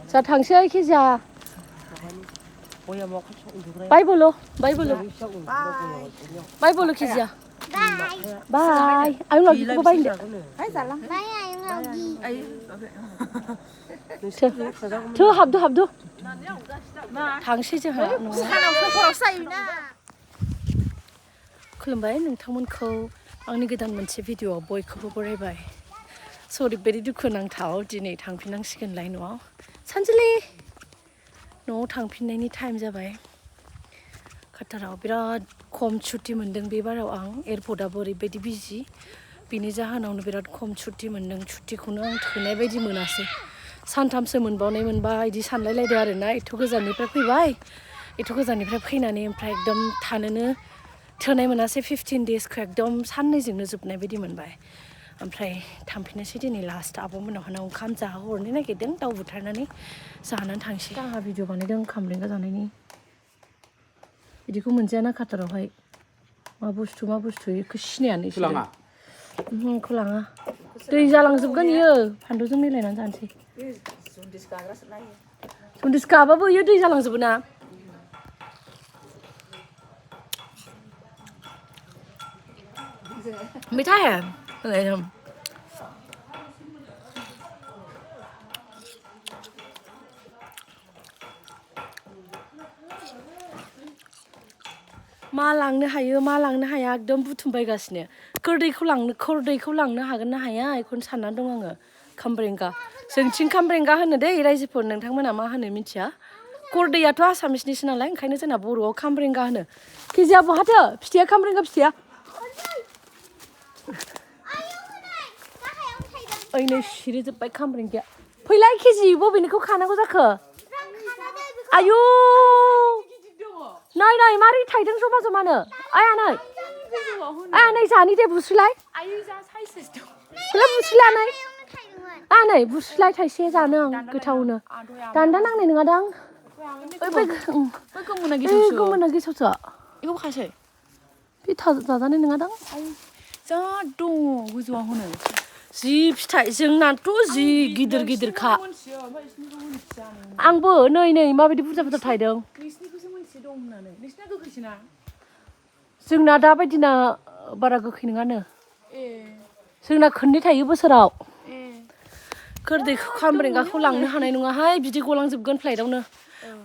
자 당시에 키자. 바이블로 키자. 바이. 아유 나 이거 바인데. 저 합도. 당시 जोंहा खुलुमबाय नोंथांमोनखौ आंनि गोदान मोनसे भिडिअआव बयखौबो बरायबाय स' ओरैबायदि दुखुनांथाव दिनै थांफिननांसिगोनलाय न'आव सानजुलि न'आव थांफिननायनि टाइम जाबाय काटाराव बिराद खम छुट्टि मोनदों बे बाराव आं एयारपर्टआबो ओरैबायदि बिजि बिनि जाहोनावनो बिराद खम छुट्टि मोनदों छुट्टिखौनो आं थोनाय बायदि मोनासै सानथामसो मोनबावनाय मोनबा इदि सानलायलायदों आरोना एथ' गोजाननिफ्राय फैबाय एथ' गोजाननिफ्राय फैनानै ओमफ्राय एकदम थानोनो थोनाय मोनासै 15 डेजखौ एकदम साननैजोंनो जोबनाय बायदि मोनबाय ओमफ्राय थांफिननोसै दिनै लास्ट आब'मोनावहाय ओंखाम जाहोहरनो नागिरदों दाउ बुथारनानै जानानै थांसै आंहा भिडिअ बानायदों खामब्रेंगा जानायनि बिदिखौ मोनजायाना काटारावहाय मा बुस्थु बेखौ सिनायानो इसोर लाङा दै जालांजोबगोन इयो फानलुजों मिलायनानै जानोसै जन्दिस गाबाबो इयो दै जालांजोबो ना मिठाई है मा लांनो हाया एकदम बुथुमबायगासिनो खोरदैखौ लांनो हागोन ना हाया बेखौनो साननानै दं आङो खामब्रेंगा जोंथिं खामब्रेंगा होनो दै रायजोफोर नोंथांमोना मा होनो मिथिया खोरदैयाथ' आसामिसनिसो नालाय ओंखायनो जोंना बर'आव खामब्रेंगा होनो केजिया बहाथो फिथाइया खामब्रेंगा फिथाइया ओइ नै सिरिजोब्बाय खामब्रेंगाया फैलाय केजि बबेनिखौ खानांगौ जाखो आयु नै मारै थायदों जमानो आया नै जानि दे बुस्रिलाय बुस्रिलाय नै बुस्रिलाय थाइसे जानो आं गोथावनो दान्दा नांनाय नङादां गोमोना गेसावसो बेखौ खासै बे जाजानाय नङादां जा दङ गोजौआव होनो जि फिथाइ जोंनाथ' जि गिदिरखा आंबो नै माबायदि बुरजा थायदों जोंना दाबायदिना बारा गोखै नङानो जोंना खननै थायो बोसोराव खोरदैखौ खामब्रेंगाखौ लांनो हानाय नङाहाय बिदि गलांजोबगोन फ्लाइटआवनो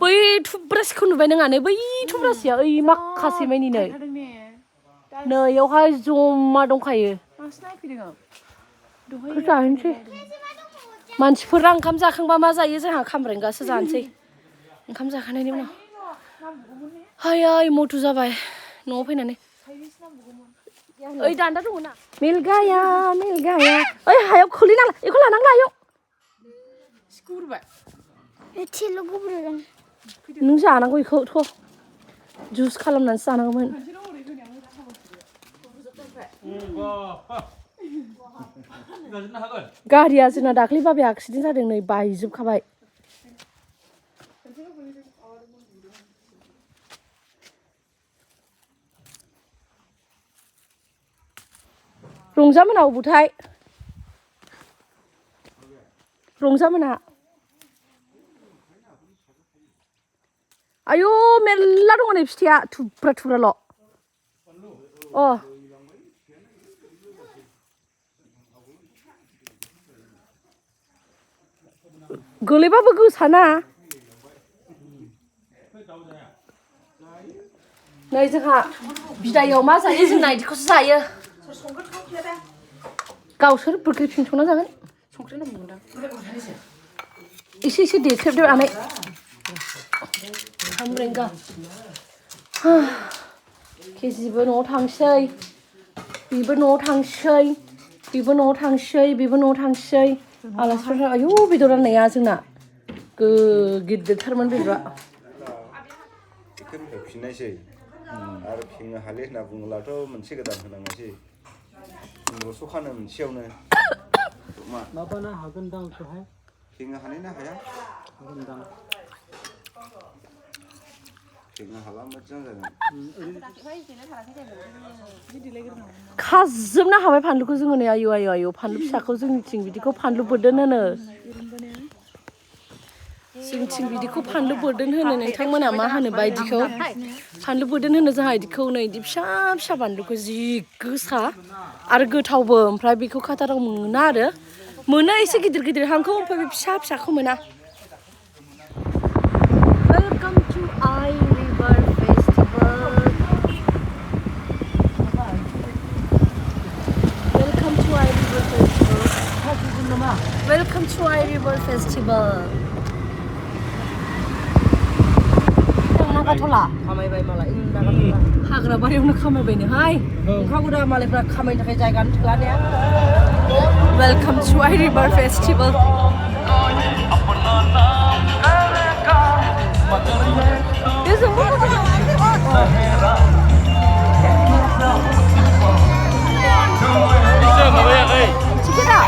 बै थुब्रासिखौ नुबाय नोंहा बै थुब्रासिया ओइ माखासे मानि नैयावहाय जमा दंखायो जाहैनोसै मानसिफोरा ओंखाम जाखांबा मा जायो जोंहा खामब्रेंगासो जानोसै ओंखाम जाखांनायनि उनाव हाय मटु जाबाय न'आव फैनानै ओइ दान्दा दङ ना मिलगाया ओइ हायाव खोलैनांला बेखौ लानांला आयौ नों जानांगौ बेखौ थ' जुइस खालामनानैसो जानांगौमोन गारिया जोंना दाख्लै बाबाया एक्सिडेन्ट जादों नै बायजोबखाबाय रंजामोना अबथाय रंजामोना आयु मेरला दङ नै फिथाइया थुब्राल' गोलैबाबो गोसाना नै जोंहा बिदायाव मा जायो जोंना इदिखौसो जायो गावसोर बोग्रिफिन संना जागोन संख्रि नांगौदां एसे देख्रेबदो आनै खामब्रेंगा केजिबो न'आव थांसै बेबो न'आव थांसै आलासिफोर आयु बेदर राननाया जोंना गिदिरथारमोन बेदरा बेखौनो होफिननायसै आरो फिंनो हाले होनना बुङोब्लाथ' मोनसे गोदान होनांनोसै 1500 खानो मोनसेयावनो माबानो हागोनदां बेखौहाय फिंनो हानाय ना हाया हागोनदां फिंनो हाबा मोजां जागोन खाजोबनो हाबाय फानलुखौ जोङो नै आयु फानलु फिसाखौ जोंनिथिं बिदिखौ फानलु बोरदोन होनो जोंथिं बिदिखौ फानलु बोरदोन होनो नोंथांमोना मा होनो बायदिखौ फानलु बोरदोन होनो जोंहा इदिखौ नै इदि फिसा फिसा बानलुखौ जि गोसा आरो गोथावबो ओमफ्राय बेखौ काटाराव मोना आरो मोनो एसे गिदिर गिदिर हांखौ ओमफ्राय बे फिसा फिसाखौ मोना वेलकाम टु आइ रिभार फेस्टिभेल वेलकाम टु आइ रिभार फेस्टिभेल वेलकाम टु आइ रिभार फेस्टिभेल नागाथला खामायबाय मालाय नागाथला हाग्रा बारियावनो खामायबायनोहाय ओंखारगौदा मालायफ्रा खामायनो थाखाय जायगानो थोआ ने वेलकाम टु आइ रिभार फेस्टिभेल टिकेटा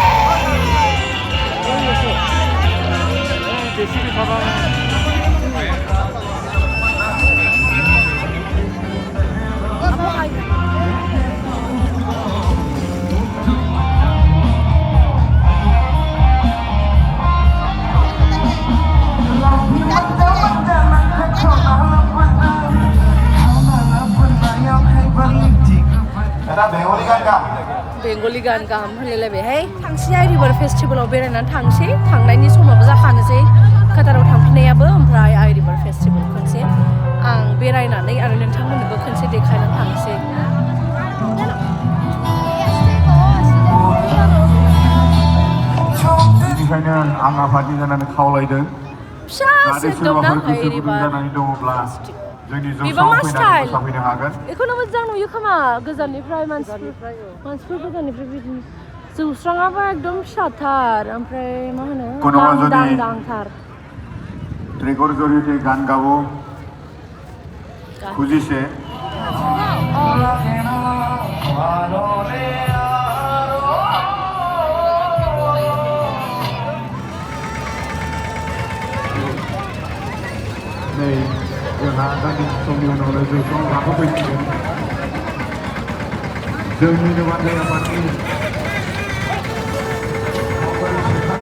बेंगलि गान गाहाम होनलायलायबायहाय थांसै आइ रिभार फेस्टिभेलाव बेरायनानै थांसै थांनायनि समाबो जाखानोसै काटाराव थांफिननायाबो ओमफ्राय आइ रिभार फेस्टिभेल खनसे आं बेरायनानै आरो नोंथांमोननोबो खनसे देखायनानै थांसै बेनिखायनो आं आफादनि जानानै खावलायदों फिसासो एकदम ना आइ रिभार जानानै दङब्ला जोंनि बेबा मा स्टाइल मोसाफैनो हागोन बेखौनो मोजां नुयो खोमा गोजाननिफ्राय मानसिफोर गोजाननिफ्राय बिदिनो जौस्राङाबो एकदम फिसाथार ओमफ्राय मा होनो दांदांथार ट्रेকৰ জৰিয়তে গান গাব খুজিছে नै जोंहा दान्दिसे समनि उनावनो जौस्राङाव गाखोफैसिगोन जोंनिनो बान्जाय आफादनि